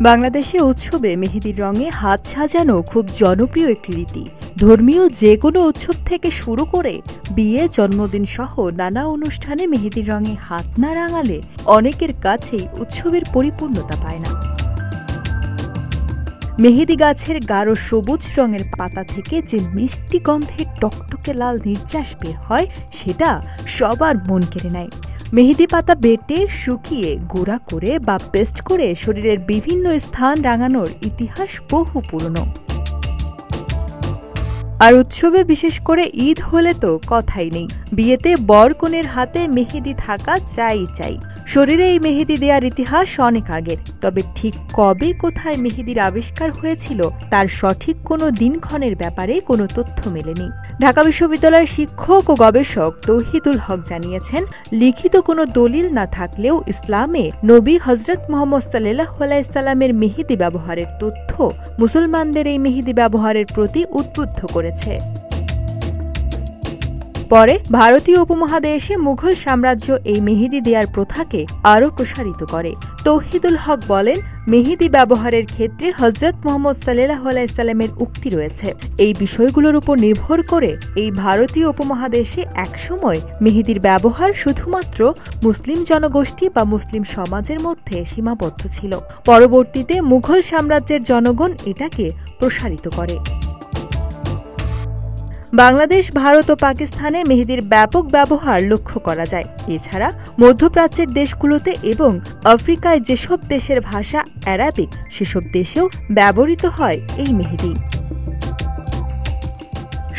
বাংলাদেশে উৎসবে মেহেদির রঙে হাত সাজানো খুব জনপ্রিয় একটি রীতি। ধর্মীয় যে কোনো উৎসব থেকে শুরু করে বিয়ে, জন্মদিন সহ নানা অনুষ্ঠানে মেহেদির রঙে হাত না রাঙালে অনেকের কাছেই উৎসবের পরিপূর্ণতা পায় না। মেহেদি গাছের গাঢ় সবুজ রঙের পাতা থেকে যে মিষ্টি গন্ধের টকটকে লাল নির্যাস বের হয়, সেটা সবার মন কেড়ে নেয়। মেহেদি পাতা বেটে শুকিয়ে গুঁড়া করে বা পেস্ট করে শরীরের বিভিন্ন স্থান রাঙানোর ইতিহাস বহু পুরনো। আর উৎসবে, বিশেষ করে ঈদ হলে তো কথাই নেই। বিয়েতে বর কনের হাতে মেহেদি থাকা চাই। শরীরে এই মেহেদি দেওয়ার ইতিহাস অনেক আগের, তবে ঠিক কবে কোথায় মেহেদির আবিষ্কার হয়েছিল তার সঠিক কোনো দিনক্ষণের ব্যাপারে কোনো তথ্য মেলেনি। ঢাকা বিশ্ববিদ্যালয়ের শিক্ষক ও গবেষক তৌহিদুল হক জানিয়েছেন, লিখিত কোনো দলিল না থাকলেও ইসলামে নবী হযরত মুহাম্মদ সাল্লাল্লাহু আলাইহি সাল্লামের মেহেদি ব্যবহারের তথ্য মুসলমানদের এই মেহেদি ব্যবহারের প্রতি উদ্বুদ্ধ করেছে। পরে ভারতীয় উপমহাদেশে মুঘল সাম্রাজ্য এই মেহেদি দেয়ার প্রথাকে আরও প্রসারিত করে। তৌহিদুল হক বলেন, মেহেদি ব্যবহারের ক্ষেত্রে হযরত মুহাম্মদ সাল্লাল্লাহু আলাইহি সাল্লামের উক্তি রয়েছে। এই বিষয়গুলোর উপর নির্ভর করে এই ভারতীয় উপমহাদেশে একসময় মেহেদির ব্যবহার শুধুমাত্র মুসলিম জনগোষ্ঠী বা মুসলিম সমাজের মধ্যে সীমাবদ্ধ ছিল। পরবর্তীতে মুঘল সাম্রাজ্যের জনগণ এটাকে প্রসারিত করে। বাংলাদেশ, ভারত ও পাকিস্তানে মেহেদির ব্যাপক ব্যবহার লক্ষ্য করা যায়। এছাড়া মধ্যপ্রাচ্যের দেশগুলোতে এবং আফ্রিকায় যেসব দেশের ভাষা অ্যারাবিক, সেসব দেশেও ব্যবহৃত হয় এই মেহেদি।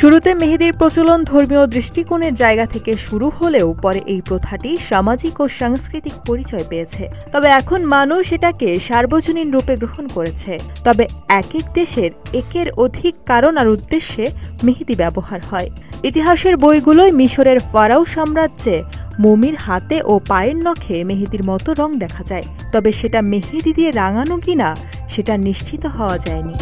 শুরুতে মেহেদির প্রচলন ধর্মীয় দৃষ্টিকোণের জায়গা থেকে শুরু হলেও পরে এই প্রথাটি সামাজিক ও সাংস্কৃতিক পরিচয় পেয়েছে। তবে এখন মানুষ এটাকে সার্বজনীন রূপে গ্রহণ করেছে। তবে এক এক দেশের একের অধিক কারণ আর উদ্দেশ্যে মেহেদি ব্যবহার হয়। ইতিহাসের বইগুলোয় মিশরের ফারাও সাম্রাজ্যে মমির হাতে ও পায়ের নখে মেহেদির মতো রং দেখা যায়। তবে সেটা মেহেদি দিয়ে রাঙানো কিনা সেটা নিশ্চিত হওয়া যায়নি।